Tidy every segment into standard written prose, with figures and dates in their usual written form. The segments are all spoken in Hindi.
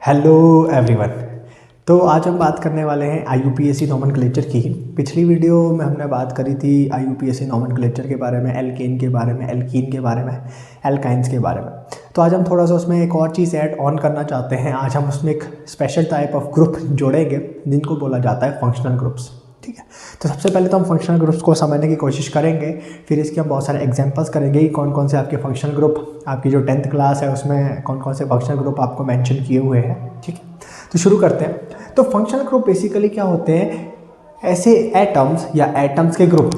Hello everyone. तो आज हम बात करने वाले हैं IUPAC नोमेनक्लेचर की। पिछली वीडियो में हमने बात करी थी IUPAC नोमेनक्लेचर के बारे में, एल्केन के बारे में, एल्कीन के बारे में, एल्काइंस के बारे में। तो आज हम थोड़ा सा उसमें एक और चीज़ ऐड ऑन करना चाहते हैं। आज हम उसमें एक स्पेशल टाइप ऑफ ग्रुप जोड़ेंगे जिनको बोला जाता है फंक्शनल ग्रुप्स। ठीक है, तो सबसे पहले तो हम फंक्शनल ग्रुप्स को समझने की कोशिश करेंगे, फिर इसके हम बहुत सारे एग्जांपल्स करेंगे कि कौन कौन से आपके फंक्शनल ग्रुप, आपकी जो 10th क्लास है उसमें कौन कौन से फंक्शनल ग्रुप आपको मेंशन किए हुए हैं। ठीक है, तो शुरू करते हैं। तो फंक्शनल ग्रुप बेसिकली क्या होते हैं? ऐसे एटम्स या एटम्स के ग्रुप,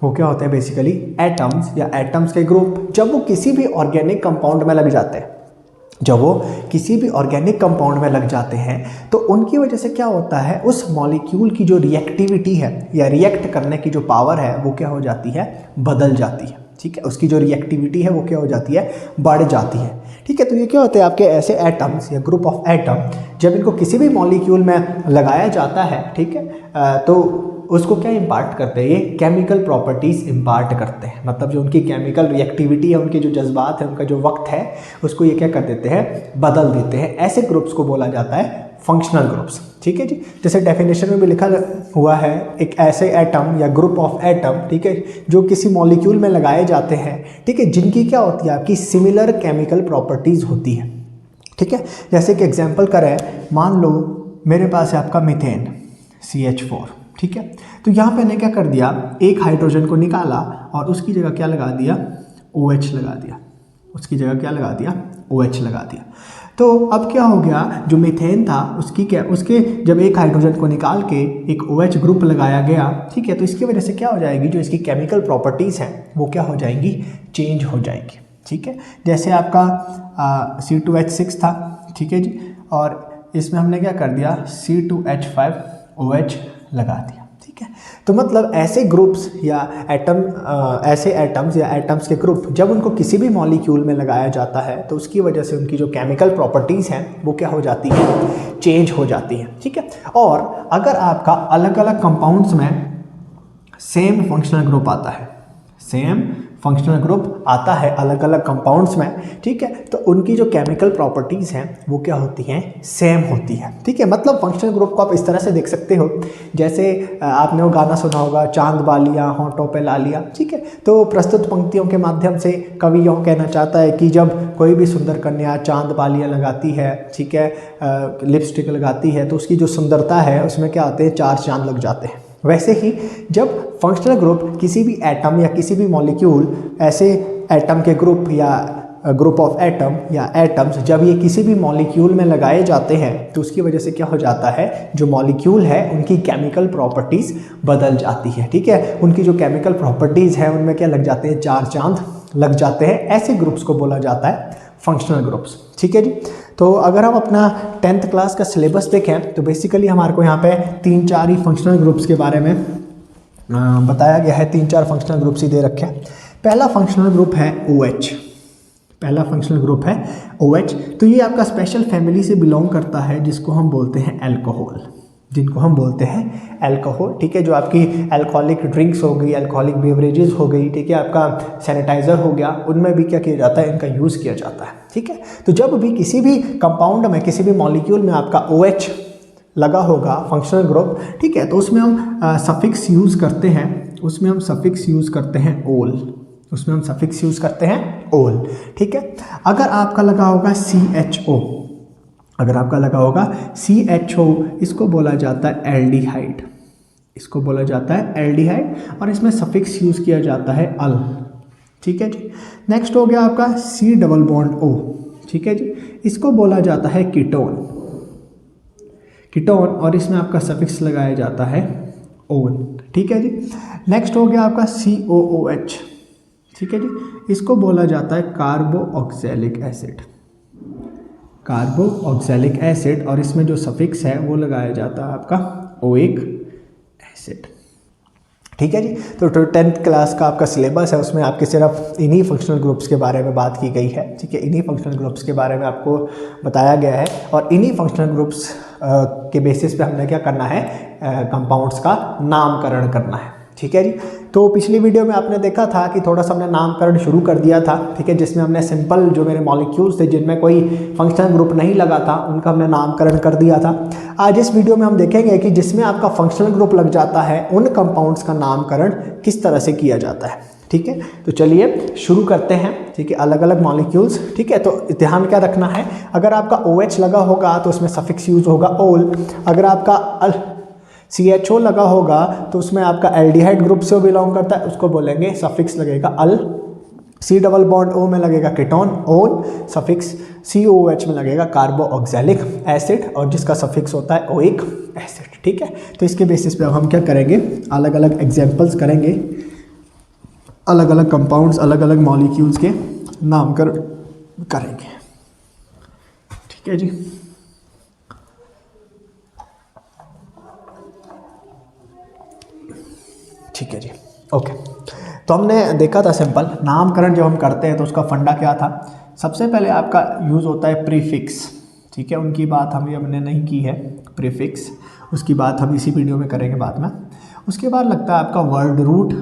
वो क्या होते हैं बेसिकली? एटम्स या एटम्स के ग्रुप जब वो किसी भी ऑर्गेनिक कंपाउंड में लग जाते हैं, जब वो किसी भी ऑर्गेनिक कंपाउंड में लग जाते हैं तो उनकी वजह से क्या होता है, उस मॉलिक्यूल की जो रिएक्टिविटी है या रिएक्ट करने की जो पावर है वो क्या हो जाती है? बदल जाती है। ठीक है, उसकी जो रिएक्टिविटी है वो क्या हो जाती है? बढ़ जाती है। ठीक है, तो ये क्या होते हैं आपके ऐसे एटम्स या ग्रुप ऑफ एटम, जब इनको किसी भी मॉलिक्यूल में लगाया जाता है, ठीक है, तो उसको क्या इम्पार्ट करते हैं? ये केमिकल प्रॉपर्टीज़ इम्पार्ट करते हैं। मतलब जो उनकी केमिकल रिएक्टिविटी है, उनके जो जज्बात है, उनका जो वक्त है, उसको ये क्या कर देते हैं? बदल देते हैं। ऐसे ग्रुप्स को बोला जाता है फंक्शनल ग्रुप्स। ठीक है जी, जैसे डेफिनेशन में भी लिखा हुआ है, एक ऐसे एटम या ग्रुप ऑफ एटम, ठीक है, जो किसी मॉलिक्यूल में लगाए जाते हैं, ठीक है, जिनकी क्या होती है? आपकी सिमिलर केमिकल प्रॉपर्टीज़ होती है। ठीक है, जैसे कि एग्जाम्पल करें, मान लो मेरे पास है आपका मीथेन CH4। ठीक है, तो यहाँ पे मैंने क्या कर दिया, एक हाइड्रोजन को निकाला और उसकी जगह क्या लगा दिया? OH लगा दिया। उसकी जगह क्या लगा दिया? OH लगा दिया। तो अब क्या हो गया, जो मीथेन था उसके जब एक हाइड्रोजन को निकाल के एक OH ग्रुप लगाया गया, ठीक है, तो इसकी वजह से क्या हो जाएगी? जो इसकी केमिकल प्रॉपर्टीज़ हैं वो क्या हो जाएंगी? चेंज हो जाएंगी। ठीक है, जैसे आपका C2H6 था, ठीक है जी, और इसमें हमने क्या कर दिया? C2H5OH लगा दिया। ठीक है, तो मतलब ऐसे ग्रुप्स या ऐसे एटम्स या एटम्स के ग्रुप जब उनको किसी भी मॉलिक्यूल में लगाया जाता है तो उसकी वजह से उनकी जो केमिकल प्रॉपर्टीज़ हैं वो क्या हो जाती है? चेंज हो जाती है। ठीक है, और अगर आपका अलग अलग कंपाउंड्स में सेम फंक्शनल ग्रुप आता है, सेम फंक्शनल ग्रुप आता है अलग अलग कंपाउंड्स में, ठीक है, तो उनकी जो केमिकल प्रॉपर्टीज़ हैं वो क्या होती हैं? सेम होती है। ठीक है, मतलब फंक्शनल ग्रुप को आप इस तरह से देख सकते हो, जैसे आपने वो गाना सुना होगा, चांद बालियाँ होंठों पे लालियाँ। ठीक है, तो प्रस्तुत पंक्तियों के माध्यम से कवि यूँ कहना चाहता है कि जब कोई भी सुंदर कन्या चांद बालियाँ लगाती है, ठीक है, लिपस्टिक लगाती है, तो उसकी जो सुंदरता है उसमें क्या आते हैं? 4 चांद लग जाते हैं। वैसे ही जब फंक्शनल ग्रुप किसी भी एटम या किसी भी मॉलिक्यूल, ऐसे एटम के ग्रुप या ग्रुप ऑफ एटम या एटम्स, जब ये किसी भी मॉलिक्यूल में लगाए जाते हैं तो उसकी वजह से क्या हो जाता है? जो मॉलिक्यूल है उनकी केमिकल प्रॉपर्टीज़ बदल जाती है। ठीक है, उनकी जो केमिकल प्रॉपर्टीज़ है उनमें क्या लग जाते हैं? 4 चांद लग जाते हैं। ऐसे ग्रुप्स को बोला जाता है फंक्शनल ग्रुप्स। ठीक है जी, तो अगर हम अपना 10th क्लास का सिलेबस देखें तो बेसिकली हमारे को यहाँ पे 3-4 ही फंक्शनल ग्रुप्स के बारे में बताया गया है। 3-4 फंक्शनल ग्रुप्स ही दे रखे हैं। पहला फंक्शनल ग्रुप है OH। पहला फंक्शनल ग्रुप है OH। तो ये आपका स्पेशल फैमिली से बिलोंग करता है जिसको हम बोलते हैं अल्कोहल, जिनको हम बोलते हैं अल्कोहल। ठीक है, जो आपकी अल्कोहलिक ड्रिंक्स हो गई, अल्कोहलिक बेवरेजेस हो गई, ठीक है, आपका सैनिटाइज़र हो गया, उनमें भी क्या किया जाता है? इनका यूज़ किया जाता है। ठीक है, तो जब भी किसी भी कंपाउंड में, किसी भी मॉलिक्यूल में आपका OH लगा होगा फंक्शनल ग्रुप, ठीक है, तो उसमें हम सफिक्स यूज़ करते हैं, उसमें हम सफिक्स यूज़ करते हैं ओल, उसमें हम सफिक्स यूज़ करते हैं ओल। ठीक है, अगर आपका लगा होगा CHO, अगर आपका लगा होगा CHO, इसको बोला जाता है एल्डिहाइड, इसको बोला जाता है एल्डिहाइड, और इसमें सफिक्स यूज़ किया जाता है अल। ठीक है जी, नेक्स्ट हो गया आपका C+O। ठीक है जी, इसको बोला जाता है कीटोन, कीटोन, और इसमें आपका सफिक्स लगाया जाता है ओन। ठीक है जी, नेक्स्ट हो गया आपका COOH। ठीक है जी, इसको बोला जाता है कार्बोऑक्सैलिक एसिड, कार्बोऑक्सैलिक एसिड, और इसमें जो सफिक्स है वो लगाया जाता है आपका ओइक एसिड। ठीक है जी, तो 10th क्लास का आपका सिलेबस है, उसमें आपके सिर्फ इन्हीं फंक्शनल ग्रुप्स के बारे में बात की गई है। ठीक है, इन्हीं फंक्शनल ग्रुप्स के बारे में आपको बताया गया है, और इन्हीं फंक्शनल ग्रुप्स के बेसिस पे हमने क्या करना है? कंपाउंड्स का नामकरण करना है। ठीक है जी, तो पिछली वीडियो में आपने देखा था कि थोड़ा सा हमने नामकरण शुरू कर दिया था, ठीक है, जिसमें हमने सिंपल जो मेरे मॉलिक्यूल्स थे जिनमें कोई फंक्शनल ग्रुप नहीं लगा था उनका हमने नामकरण कर दिया था। आज इस वीडियो में हम देखेंगे कि जिसमें आपका फंक्शनल ग्रुप लग जाता है उन कंपाउंड्स का नामकरण किस तरह से किया जाता है, ठीक है। तो चलिए शुरू करते हैं, ठीक है, अलग अलग मॉलिक्यूल्स, ठीक है। तो ध्यान क्या रखना है, अगर आपका OH लगा होगा तो उसमें सफिक्स यूज होगा ओल, अगर आपका CHO लगा होगा तो उसमें आपका एल्डिहाइड ग्रुप से बिलोंग करता है, उसको बोलेंगे सफिक्स लगेगा अल। C डबल बॉन्ड O में लगेगा कीटोन ओन, सफिक्स COOH में लगेगा कार्बो ऑक्सैलिक एसिड और जिसका सफिक्स होता है ओइक एसिड, ठीक है। तो इसके बेसिस पे अब हम क्या करेंगे, अलग अलग एग्जाम्पल्स करेंगे, अलग अलग कंपाउंड्स, अलग अलग मॉलिक्यूल्स के नामकरण करेंगे, ठीक है जी। ठीक है जी, ओके। तो हमने देखा था सिंपल नामकरण जब हम करते हैं तो उसका फंडा क्या था, सबसे पहले आपका यूज़ होता है प्रीफिक्स, ठीक है, उनकी बात हमने नहीं की है, प्रीफिक्स उसकी बात हम इसी वीडियो में करेंगे बाद में। उसके बाद लगता है आपका वर्ड रूट,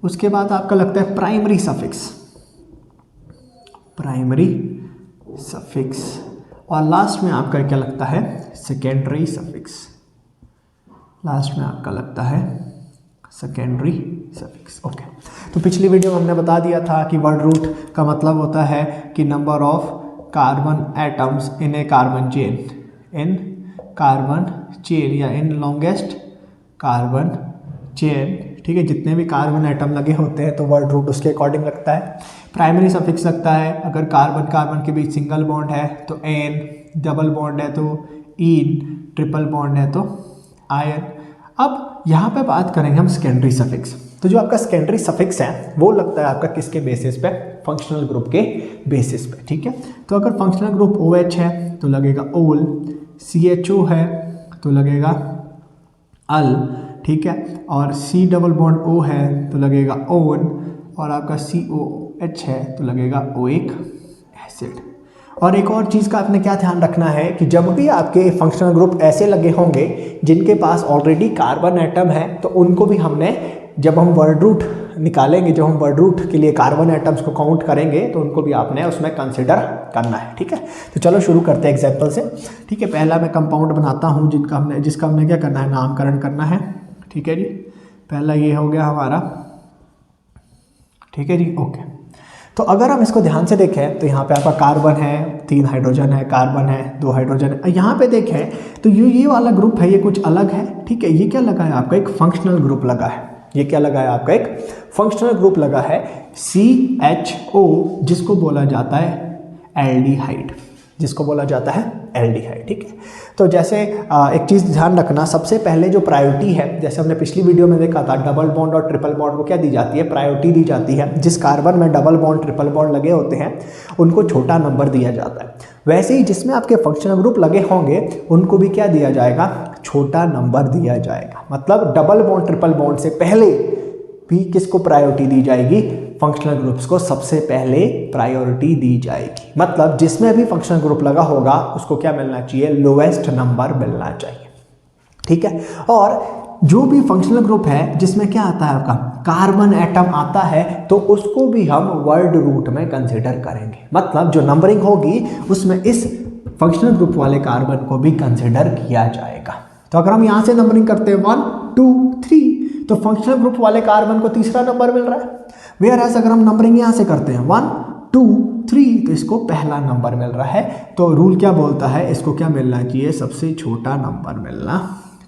उसके बाद आपका लगता है प्राइमरी सफिक्स और लास्ट में आपका क्या लगता है, सेकेंडरी सफिक्स। लास्ट में आपका लगता है सेकेंडरी सफिक्स, ओके। तो पिछली वीडियो में हमने बता दिया था कि वर्ड रूट का मतलब होता है कि number of carbon atoms in A carbon chain या इन लॉन्गेस्ट कार्बन चेन, ठीक है, जितने भी कार्बन एटम लगे होते हैं तो वर्ड रूट उसके अकॉर्डिंग लगता है। प्राइमरी सफिक्स लगता है अगर कार्बन कार्बन के बीच सिंगल बॉन्ड है तो एन, डबल बॉन्ड है तो ईन, ट्रिपल बॉन्ड है तो आयन। अब यहाँ पे बात करेंगे हम सेकेंडरी सफिक्स। तो जो आपका सेकेंडरी सफिक्स है वो लगता है आपका किसके बेसिस पे, फंक्शनल ग्रुप के बेसिस पे, ठीक है। तो अगर फंक्शनल ग्रुप OH है तो लगेगा ओल, CHO है तो लगेगा अल, ठीक है, और C डबल बॉन्ड O है तो लगेगा ओन और आपका COH है तो लगेगा ओइक एसिड। और एक और चीज़ का आपने क्या ध्यान रखना है कि जब भी आपके फंक्शनल ग्रुप ऐसे लगे होंगे जिनके पास ऑलरेडी कार्बन एटम है तो उनको भी हमने, जब हम वर्ड रूट निकालेंगे, जब हम वर्ड रूट के लिए कार्बन एटम्स को काउंट करेंगे तो उनको भी आपने उसमें कंसिडर करना है, ठीक है। तो चलो शुरू करते हैं एग्जाम्पल से, ठीक है। पहला मैं कंपाउंड बनाता हूँ जिसका हमने क्या करना है, नामकरण करना है, ठीक है जी। पहला ये हो गया हमारा, ठीक है जी, ओके। तो अगर हम इसको ध्यान से देखें तो यहाँ पे आपका कार्बन है, 3 हाइड्रोजन है, कार्बन है, 2 हाइड्रोजन है। यहाँ पे देखें तो ये वाला ग्रुप है, ये कुछ अलग है, ठीक है। ये क्या लगा है आपका, एक फंक्शनल ग्रुप लगा है। ये क्या लगा है आपका, एक फंक्शनल ग्रुप लगा है CHO, जिसको बोला जाता है एल्डिहाइड, ठीक है। तो जैसे एक चीज़ ध्यान रखना, सबसे पहले जो प्रायोरिटी है, जैसे हमने पिछली वीडियो में देखा था, डबल बॉन्ड और ट्रिपल बॉन्ड को क्या दी जाती है, प्रायोरिटी दी जाती है। जिस कार्बन में डबल बॉन्ड ट्रिपल बॉन्ड लगे होते हैं उनको छोटा नंबर दिया जाता है। वैसे ही जिसमें आपके फंक्शनल ग्रुप लगे होंगे उनको भी क्या दिया जाएगा, छोटा नंबर दिया जाएगा। मतलब डबल बॉन्ड ट्रिपल बॉन्ड से पहले भी किसको प्रायोरिटी दी जाएगी, फंक्शनल ग्रुप्स को सबसे पहले प्रायोरिटी दी जाएगी। मतलब जिसमें भी फंक्शनल ग्रुप लगा होगा उसको क्या मिलना चाहिए, लोएस्ट नंबर मिलना चाहिए, ठीक है। और जो भी फंक्शनल ग्रुप है जिसमें क्या आता है आपका कार्बन एटम आता है तो उसको भी हम वर्ड रूट में कंसिडर करेंगे। मतलब जो नंबरिंग होगी उसमें इस फंक्शनल ग्रुप वाले कार्बन को भी कंसिडर किया जाएगा। तो अगर हम यहाँ से नंबरिंग करते हैं 1 2 3 तो फंक्शनल ग्रुप वाले कार्बन को तीसरा नंबर मिल रहा है। वेयर एज अगर हम नंबरिंग यहाँ से करते हैं 1 2 3 तो इसको पहला नंबर मिल रहा है। तो रूल क्या बोलता है, इसको क्या मिलना चाहिए, सबसे छोटा नंबर मिलना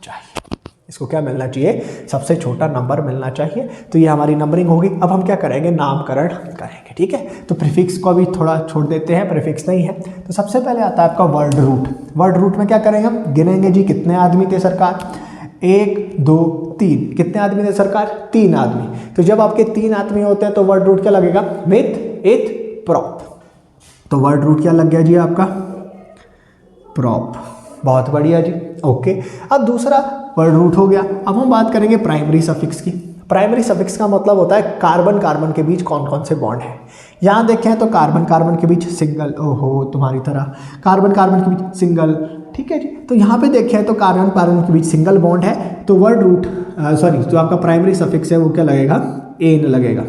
चाहिए। इसको क्या मिलना चाहिए, सबसे छोटा नंबर मिलना चाहिए। तो ये हमारी नंबरिंग होगी। अब हम क्या करेंगे, नामकरण करेंगे, ठीक है। तो प्रीफिक्स को अभी थोड़ा छोड़ देते हैं, प्रीफिक्स नहीं है। तो सबसे पहले आता है आपका वर्ड रूट। वर्ड रूट में क्या करेंगे हम, गिनेंगे जी कितने आदमी थे सरकार, 1 2 3, कितने आदमी थे सरकार, 3 आदमी। तो जब आपके 3 आदमी होते हैं तो वर्ड रूट क्या लगेगा, विथ इथ प्रॉप। तो वर्ड रूट क्या लग गया जी आपका, प्रॉप। बहुत बढ़िया जी, ओके। अब दूसरा वर्ड रूट हो गया। अब हम बात करेंगे प्राइमरी सफिक्स की। प्राइमरी सफिक्स का मतलब होता है कार्बन कार्बन के बीच कौन कौन से बॉन्ड है। यहाँ देखें तो कार्बन कार्बन के बीच सिंगल, ओहो तुम्हारी तरह, कार्बन कार्बन के बीच सिंगल, ठीक है जी। तो यहाँ पे देखें तो कार्बन कार्बन के बीच सिंगल बॉन्ड है, तो वर्ड रूट जो आपका प्राइमरी सफिक्स है वो क्या लगेगा, एन लगेगा,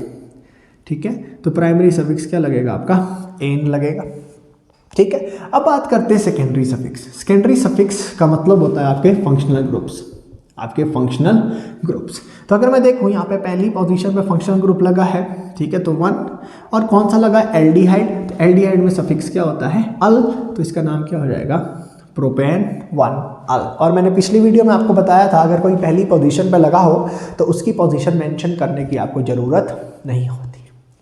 ठीक है। तो प्राइमरी सफिक्स क्या लगेगा आपका, एन लगेगा, ठीक है। अब बात करते हैं सेकेंडरी सफिक्स। सेकेंडरी सफिक्स का मतलब होता है आपके फंक्शनल ग्रुप्स, आपके फंक्शनल ग्रुप्स। तो अगर मैं देखूं यहाँ पे पहली पोजीशन पे फंक्शनल ग्रुप लगा है, ठीक है, तो 1। और कौन सा लगा, एल्डिहाइड। तो एल्डिहाइड में सफिक्स क्या होता है, अल, तो इसका नाम क्या हो जाएगा, प्रोपेन 1 अल। और मैंने पिछली वीडियो में आपको बताया था अगर कोई पहली पोजीशन पे लगा हो तो उसकी पोजीशन मेंशन करने की आपको ज़रूरत नहीं होती,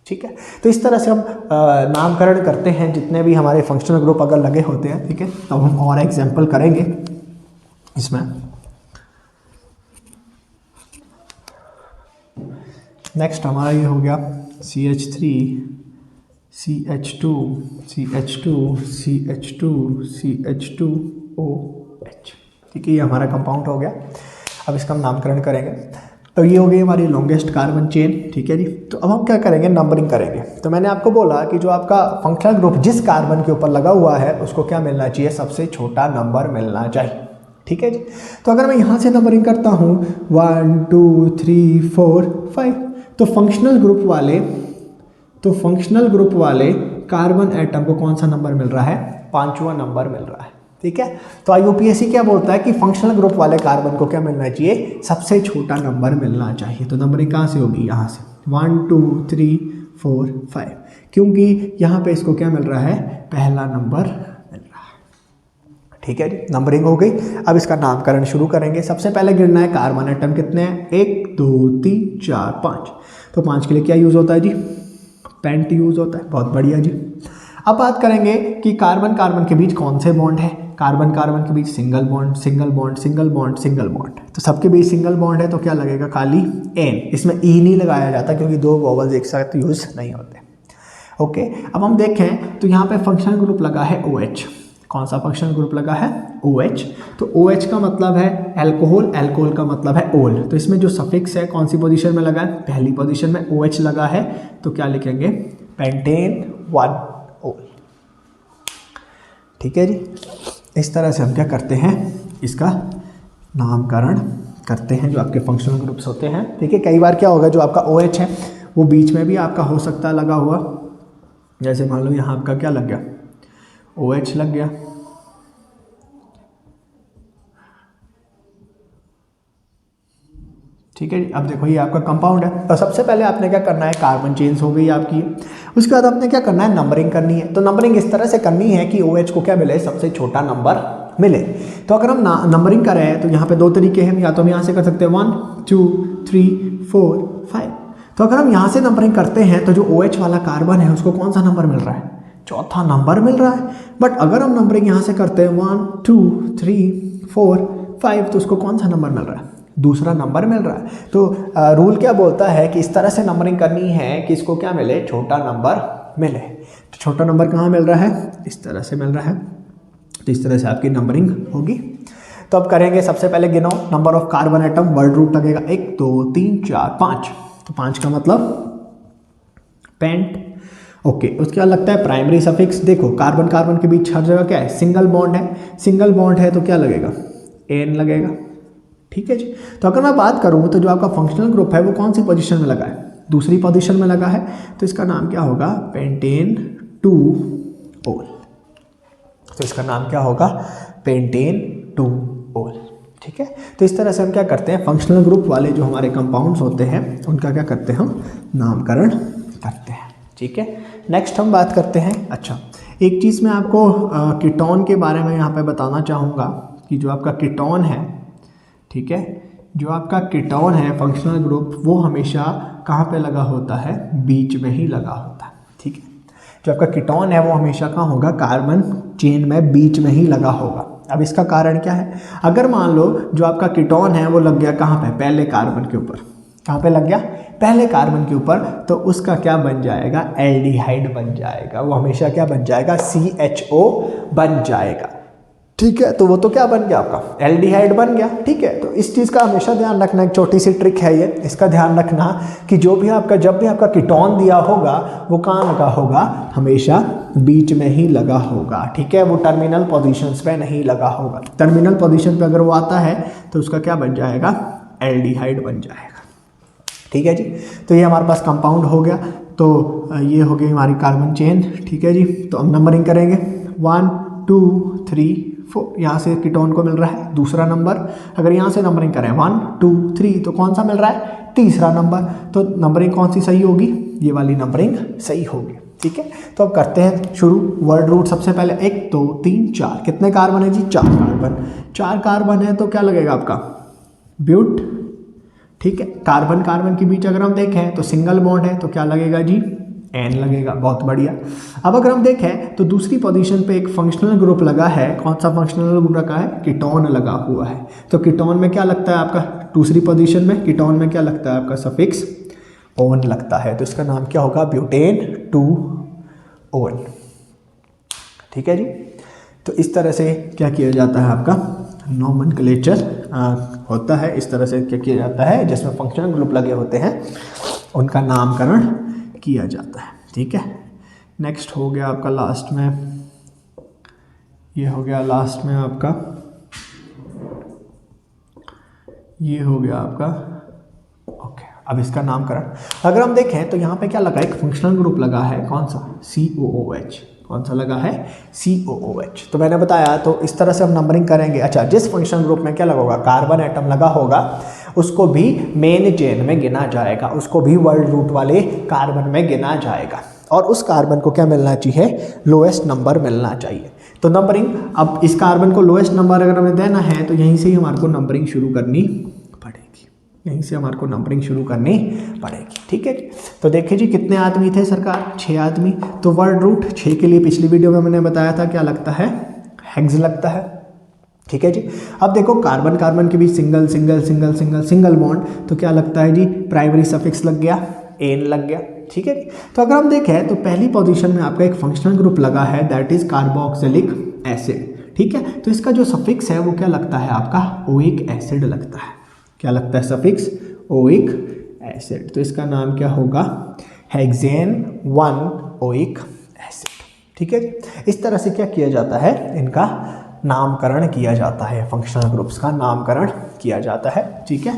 ठीक है। तो इस तरह से हम नामकरण करते हैं जितने भी हमारे फंक्शनल ग्रुप अगर लगे होते हैं, ठीक है। तो हम और एग्जाम्पल करेंगे इसमें। नेक्स्ट हमारा ये हो गया CH3 CH2 CH2 CH2 CH2OH, ठीक है, ये हमारा कंपाउंड हो गया। अब इसका हम नामकरण करेंगे। तो ये हो गई हमारी लॉन्गेस्ट कार्बन चेन, ठीक है जी। तो अब हम क्या करेंगे, नंबरिंग करेंगे। तो मैंने आपको बोला कि जो आपका फंक्शनल ग्रुप जिस कार्बन के ऊपर लगा हुआ है उसको क्या मिलना चाहिए, सबसे छोटा नंबर मिलना चाहिए, ठीक है जी। तो अगर मैं यहाँ से नंबरिंग करता हूँ 1 2 3 4 5, तो फंक्शनल ग्रुप वाले कार्बन एटम को कौन सा नंबर मिल रहा है, 5वां नंबर मिल रहा है, ठीक है। तो IUPAC क्या बोलता है कि फंक्शनल ग्रुप वाले कार्बन को क्या मिलना चाहिए, सबसे छोटा नंबर मिलना चाहिए। तो नंबरिंग कहाँ से होगी, यहाँ से 1 2 3 4 5, क्योंकि यहाँ पे इसको क्या मिल रहा है, पहला नंबर मिल रहा है, ठीक है जी। नंबरिंग हो गई। अब इसका नामकरण शुरू करेंगे। सबसे पहले गिनना है कार्बन एटम कितने हैं, 1 2 3 4 5। तो 5 के लिए क्या यूज़ होता है जी, पेंट यूज़ होता है, बहुत बढ़िया जी। अब बात करेंगे कि कार्बन कार्बन के बीच कौन से बॉन्ड है। कार्बन कार्बन के बीच single bond single bond single bond single bond. तो सबके बीच सिंगल बॉन्ड है तो क्या लगेगा, खाली एन। इसमें ई नहीं लगाया जाता क्योंकि दो वोवल्स एक साथ यूज़ नहीं होते, ओके। अब हम देखें तो यहाँ पे फंक्शनल ग्रुप लगा है OH। कौन सा फंक्शनल ग्रुप लगा है, OH। तो OH का मतलब है एल्कोहल, एल्कोहल का मतलब है ओल। तो इसमें जो सफिक्स है कौन सी पोजीशन में लगा है, पहली पोजीशन में OH लगा है, तो क्या लिखेंगे, पेंटेन 1 ओल, ठीक है जी। इस तरह से हम क्या करते हैं, इसका नामकरण करते हैं जो आपके फंक्शनल ग्रुप्स होते हैं, ठीक है। कई बार क्या होगा, जो आपका OH है वो बीच में भी आपका हो सकता है लगा हुआ, जैसे मान लो यहाँ आपका क्या लग गया, OH लग गया, ठीक है जी। अब देखो ये आपका कंपाउंड है। तो सबसे पहले आपने क्या करना है, कार्बन चेन्स हो गई आपकी। उसके बाद आपने क्या करना है, नंबरिंग करनी है। तो नंबरिंग इस तरह से करनी है कि OH को क्या मिले, सबसे छोटा नंबर मिले। तो अगर हम नंबरिंग कर रहे हैं तो यहाँ पे दो तरीके हैं, या तो हम यहाँ से कर सकते हैं 1 2 3 4 5। तो अगर हम यहाँ से नंबरिंग करते हैं तो जो OH वाला कार्बन है उसको कौन सा नंबर मिल रहा है, चौथा नंबर मिल रहा है। बट अगर हम नंबरिंग यहाँ से करते हैं 1 2 3 4 5, तो उसको कौन सा नंबर मिल रहा है, दूसरा नंबर मिल रहा है। तो रूल क्या बोलता है कि इस तरह से नंबरिंग करनी है कि इसको क्या मिले, छोटा नंबर मिले। तो छोटा नंबर कहाँ मिल रहा है, इस तरह से मिल रहा है। तो इस तरह से आपकी नंबरिंग होगी। तो अब करेंगे, सबसे पहले गिनो number of carbon atom, word root लगेगा 1 2 3 4 5। तो 5 का मतलब पेंट, ओके। उसके बाद लगता है प्राइमरी सफिक्स। देखो कार्बन कार्बन के बीच हर जगह क्या है, सिंगल बॉन्ड है। सिंगल बॉन्ड है तो क्या लगेगा, एन लगेगा, ठीक है जी। तो अगर मैं बात करूँ तो जो आपका फंक्शनल ग्रुप है वो कौन सी पोजीशन में लगा है, दूसरी पोजीशन में लगा है। तो इसका नाम क्या होगा, पेंटेन 2 ओल। तो इसका नाम क्या होगा, पेंटेन 2 ओल, ठीक है। तो इस तरह से हम क्या करते हैं, फंक्शनल ग्रुप वाले जो हमारे कंपाउंड्स होते हैं उनका क्या करते हैं, हम नामकरण करते हैं, ठीक है। नेक्स्ट हम बात करते हैं, अच्छा एक चीज़ मैं आपको कीटोन के बारे में यहाँ पे बताना चाहूँगा कि जो आपका कीटोन है, ठीक है, जो आपका कीटोन है फंक्शनल ग्रुप वो हमेशा कहाँ पे लगा होता है, बीच में ही लगा होता है, ठीक है। जो आपका कीटोन है वो हमेशा कहाँ होगा, कार्बन चेन में बीच में ही लगा होगा। अब इसका कारण क्या है, अगर मान लो जो आपका कीटोन है वो लग गया कहाँ पे, पहले कार्बन के ऊपर, कहाँ पे लग गया, पहले कार्बन के ऊपर, तो उसका क्या बन जाएगा, एल्डिहाइड बन जाएगा। वो हमेशा क्या बन जाएगा, CHO बन जाएगा, ठीक है। तो वो तो क्या बन गया आपका एल्डिहाइड बन गया। ठीक है, तो इस चीज़ का हमेशा ध्यान रखना, एक छोटी सी ट्रिक है ये, इसका ध्यान रखना कि जब भी आपका कीटोन दिया होगा वो कहाँ लगा होगा, हमेशा बीच में ही लगा होगा। ठीक है, वो टर्मिनल पोजीशंस पे नहीं लगा होगा। टर्मिनल पोजीशन पे अगर वो आता है तो उसका क्या बन जाएगा, एल्डिहाइड बन जाएगा। ठीक है जी, तो ये हमारे पास कंपाउंड हो गया। तो ये हो गई हमारी कार्बन चेन। ठीक है जी, तो हम नंबरिंग करेंगे 1 2 3 4। यहाँ से कीटोन को मिल रहा है दूसरा नंबर। अगर यहाँ से नंबरिंग करें 1 2 3 तो कौन सा मिल रहा है, तीसरा नंबर। तो नंबरिंग कौन सी सही होगी, ये वाली नंबरिंग सही होगी। ठीक है, तो अब करते हैं शुरू। वर्ड रूट सबसे पहले 1 2 3 4, कितने कार्बन है जी, 4 कार्बन। 4 कार्बन है तो क्या लगेगा आपका, ब्यूट। ठीक है, कार्बन कार्बन के बीच अगर हम देखें तो सिंगल बॉन्ड है तो क्या लगेगा जी, एन लगेगा। बहुत बढ़िया। अब अगर हम देखें तो दूसरी पोजीशन पे एक फंक्शनल ग्रुप लगा है। कौन सा फंक्शनल ग्रुप रखा है, कीटोन लगा हुआ है। तो कीटोन में क्या लगता है आपका, दूसरी पोजीशन में कीटोन में क्या लगता है आपका, सफिक्स ओन लगता है। तो इसका नाम क्या होगा, ब्यूटेन 2 ओन। ठीक है जी, तो इस तरह से क्या किया जाता है, आपका नोमेनक्लेचर होता है। इस तरह से क्या किया जाता है, जिसमें फंक्शनल ग्रुप लगे होते हैं उनका नामकरण किया जाता है। ठीक है, नेक्स्ट हो गया आपका लास्ट में, ये हो गया लास्ट में आपका, ये हो गया आपका ओके। अब इसका नामकरण अगर हम देखें तो यहाँ पे क्या लगा, एक फंक्शनल ग्रुप लगा है, कौन सा, COOH। कौन सा लगा है, COOH। तो मैंने बताया, तो इस तरह से हम नंबरिंग करेंगे। अच्छा, जिस फंक्शनल ग्रुप में क्या लगा होगा, कार्बन एटम लगा होगा, उसको भी मेन चेन में गिना जाएगा, उसको भी वर्ड रूट वाले कार्बन में गिना जाएगा। और उस कार्बन को क्या मिलना चाहिए, लोएस्ट नंबर मिलना चाहिए। तो नंबरिंग, अब इस कार्बन को लोएस्ट नंबर अगर हमें देना है तो यहीं से ही हमारे को नंबरिंग शुरू करनी पड़ेगी, यहीं से हमारे को नंबरिंग शुरू करनी पड़ेगी। ठीक है जी, तो देखिए जी कितने आदमी थे सरकार, 6 आदमी। तो वर्ड रूट 6 के लिए पिछली वीडियो में मैंने बताया था क्या लगता है, हेक्स लगता है। ठीक है जी, अब देखो कार्बन कार्बन के बीच single single single single single bond, तो क्या लगता है जी, प्राइमरी सफिक्स लग गया, एन लग गया। ठीक है जी, तो अगर हम देखें तो पहली पोजीशन में आपका एक फंक्शनल ग्रुप लगा है, दैट इज कार्बोक्सिलिक एसिड। ठीक है, तो इसका जो सफिक्स है वो क्या लगता है आपका, ओइक एसिड लगता है। क्या लगता है, सफिक्स ओइक एसिड। तो इसका नाम क्या होगा, हेक्सेन 1 ओइक एसिड। ठीक है जी, इस तरह से क्या किया जाता है, इनका नामकरण किया जाता है, फंक्शनल ग्रुप्स का नामकरण किया जाता है। ठीक है,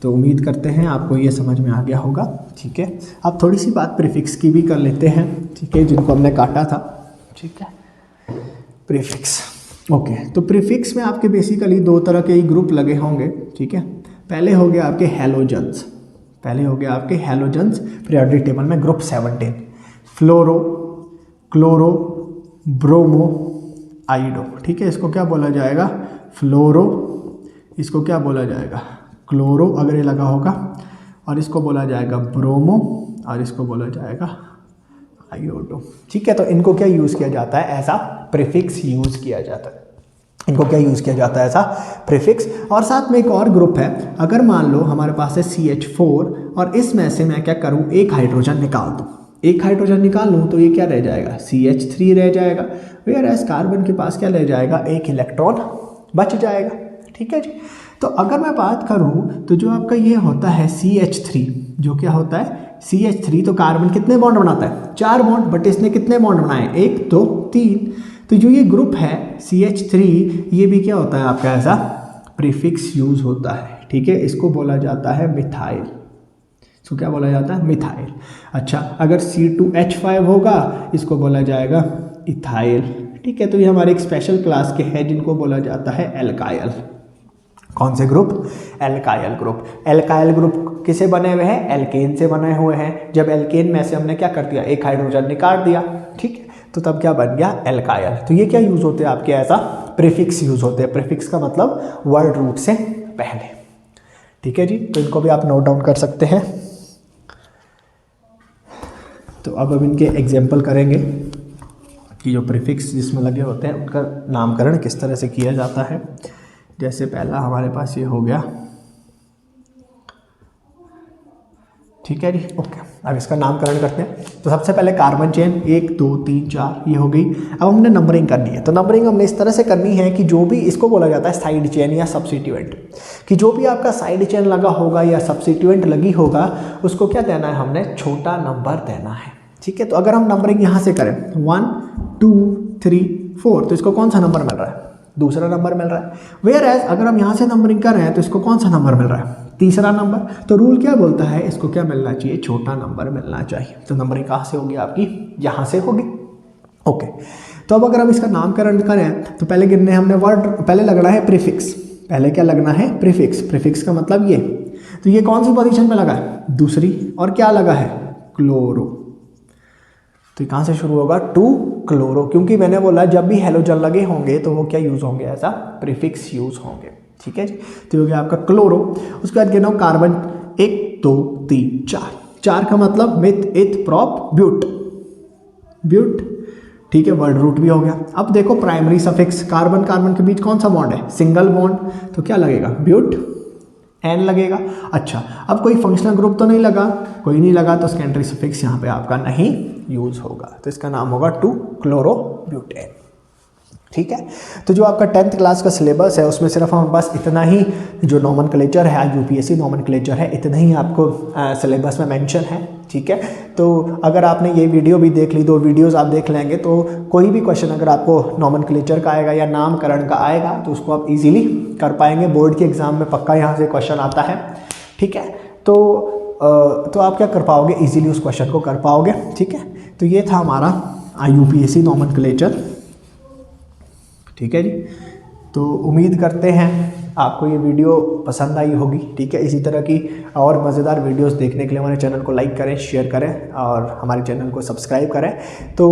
तो उम्मीद करते हैं आपको ये समझ में आ गया होगा। ठीक है, अब थोड़ी सी बात प्रीफिक्स की भी कर लेते हैं। ठीक है, जिनको हमने काटा था। ठीक है, प्रीफिक्स ओके। तो प्रीफिक्स में आपके बेसिकली 2 तरह के ही ग्रुप लगे होंगे। ठीक है, पहले हो गया आपके हैलोजन्स, पहले हो गया आपके हैलोजन्स पीरियोडिक टेबल में ग्रुप 17, फ्लोरो, क्लोरो, ब्रोमो, आइडो। ठीक है, इसको क्या बोला जाएगा, फ्लोरो, इसको क्या बोला जाएगा, क्लोरो अगर ये लगा होगा, और इसको बोला जाएगा ब्रोमो, और इसको बोला जाएगा आयोडो। ठीक है, तो इनको क्या यूज़ किया जाता है, ऐसा प्रीफिक्स यूज़ किया जाता है। इनको क्या यूज़ किया जाता है, ऐसा प्रीफिक्स। और साथ में एक और ग्रुप है, अगर मान लो हमारे पास है CH4 और इसमें से मैं क्या करूँ, एक हाइड्रोजन निकाल दूँ, एक हाइड्रोजन निकाल लूँ तो ये क्या रह जाएगा, CH3 रह जाएगा। वेयर एज कार्बन के पास क्या रह जाएगा, एक इलेक्ट्रॉन बच जाएगा। ठीक है जी, तो अगर मैं बात करूँ तो जो आपका ये होता है CH3, जो क्या होता है CH3, तो कार्बन कितने बॉन्ड बनाता है, 4 बॉन्ड, बट इसने कितने बॉन्ड बनाए, 1 2 3। तो जो ये ग्रुप है CH3, ये भी क्या होता है आपका, ऐसा प्रीफिक्स यूज होता है। ठीक है, इसको बोला जाता है मिथाइल, इसको क्या बोला जाता है, मिथाइल। अच्छा, अगर C2H5 होगा, इसको बोला जाएगा इथाइल। ठीक है, तो ये हमारे एक स्पेशल क्लास के हैं जिनको बोला जाता है एल्काइल। कौन से group, alkyl group. Alkyl group किसे बने हुए हैं, एल्केन से बने हुए हैं। जब एल्केन में से हमने क्या कर दिया, एक हाइड्रोजन निकाल दिया। ठीक है, तो तब क्या बन गया, एल्काइल। तो ये क्या यूज होते हैं आपके, ऐसा प्रीफिक्स यूज होते हैं। प्रीफिक्स का मतलब वर्ड रूट से पहले। ठीक है जी, तो इनको भी आप नोट डाउन कर सकते हैं। तो अब हम इनके एग्जाम्पल करेंगे कि जो प्रीफिक्स जिसमें लगे होते हैं उनका नामकरण किस तरह से किया जाता है। जैसे पहला हमारे पास ये हो गया। ठीक है जी, ओके। अब इसका नामकरण करते हैं। तो सबसे पहले कार्बन चेन 1 2 3 4 ये हो गई। अब हमने नंबरिंग करनी है। तो नंबरिंग हमने इस तरह से करनी है कि जो भी इसको बोला जाता है साइड चेन या सब्स्टिट्यूएंट, कि जो भी आपका साइड चेन लगा होगा या सब्स्टिट्यूएंट लगी होगा उसको क्या देना है, हमने छोटा नंबर देना है। ठीक है, तो अगर हम नंबरिंग यहाँ से करें 1 2 3 4 तो इसको कौन सा नंबर मिल रहा है, दूसरा नंबर मिल रहा है। वेयर एज अगर हम यहाँ से नंबरिंग कर रहे हैं तो इसको कौन सा नंबर मिल रहा है, तीसरा नंबर। तो रूल क्या बोलता है, इसको क्या मिलना चाहिए, छोटा नंबर मिलना चाहिए। तो नंबरिंग कहाँ से होगी आपकी, यहाँ से होगी। ओके, तो अब अगर हम इसका नामकरण करें तो पहले गिनने हमने वर्ड, पहले लगना है प्रीफिक्स। पहले क्या लगना है, प्रीफिक्स। प्रीफिक्स का मतलब ये, तो ये कौन सी पोजीशन में लगा है, दूसरी। और क्या लगा है, क्लोरो। तो कहाँ से शुरू होगा, टू क्लोरो, क्योंकि मैंने बोला जब भी हेलोजन लगे होंगे तो वो क्या यूज होंगे, ऐसा प्रीफिक्स यूज होंगे। ठीक है जी, तो हो गया आपका क्लोरो। उसके बाद गिनो कार्बन 1 2 3 4। 4 का मतलब मिथ इथ प्रॉप ब्यूट, ब्यूट। ठीक है, वर्ड रूट भी हो गया। अब देखो प्राइमरी सफिक्स, कार्बन कार्बन के बीच कौन सा बॉन्ड है, सिंगल बॉन्ड, तो क्या लगेगा, ब्यूट, एन लगेगा। अच्छा, अब कोई फंक्शनल ग्रुप तो नहीं लगा, कोई नहीं लगा, तो सेकेंडरी सफिक्स यहाँ पे आपका नहीं यूज होगा, तो इसका नाम होगा 2 क्लोरो ब्यूटेन। ठीक है, तो जो आपका 10th क्लास का सिलेबस है उसमें सिर्फ हमारे पास इतना ही जो नॉमेनक्लेचर है, यूपीएससी नॉमेनक्लेचर है, इतना ही आपको सिलेबस में मेंशन है। ठीक है, तो अगर आपने ये वीडियो भी देख ली, 2 वीडियोस आप देख लेंगे, तो कोई भी क्वेश्चन अगर आपको नॉमेनक्लेचर का आएगा या नामकरण का आएगा तो उसको आप इजीली कर पाएंगे। बोर्ड के एग्ज़ाम में पक्का यहाँ से क्वेश्चन आता है। ठीक है, तो आप क्या कर पाओगे, इजीली उस क्वेश्चन को कर पाओगे। ठीक है, तो ये था हमारा यूपीएससी नॉमेनक्लेचर। ठीक है जी, तो उम्मीद करते हैं आपको ये वीडियो पसंद आई होगी। ठीक है, इसी तरह की और मज़ेदार वीडियोस देखने के लिए हमारे चैनल को लाइक करें, शेयर करें और हमारे चैनल को सब्सक्राइब करें। तो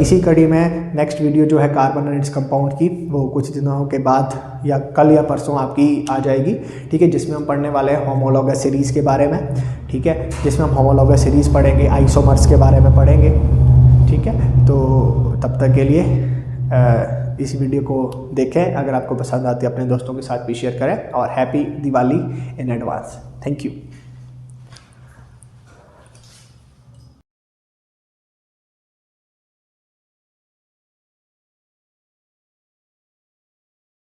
इसी कड़ी में नेक्स्ट वीडियो जो है कार्बन और इट्स कंपाउंड की, वो कुछ दिनों के बाद या कल या परसों आपकी आ जाएगी। ठीक है, जिसमें हम पढ़ने वाले हैं होमोलॉगस सीरीज़ के बारे में। ठीक है, जिसमें हम होमोलॉगस सीरीज़ पढ़ेंगे, आइसोमर्स के बारे में पढ़ेंगे। ठीक है, तो तब तक के लिए इस वीडियो को देखें, अगर आपको पसंद आती है अपने दोस्तों के साथ भी शेयर करें और happy Diwali in advance. Thank you.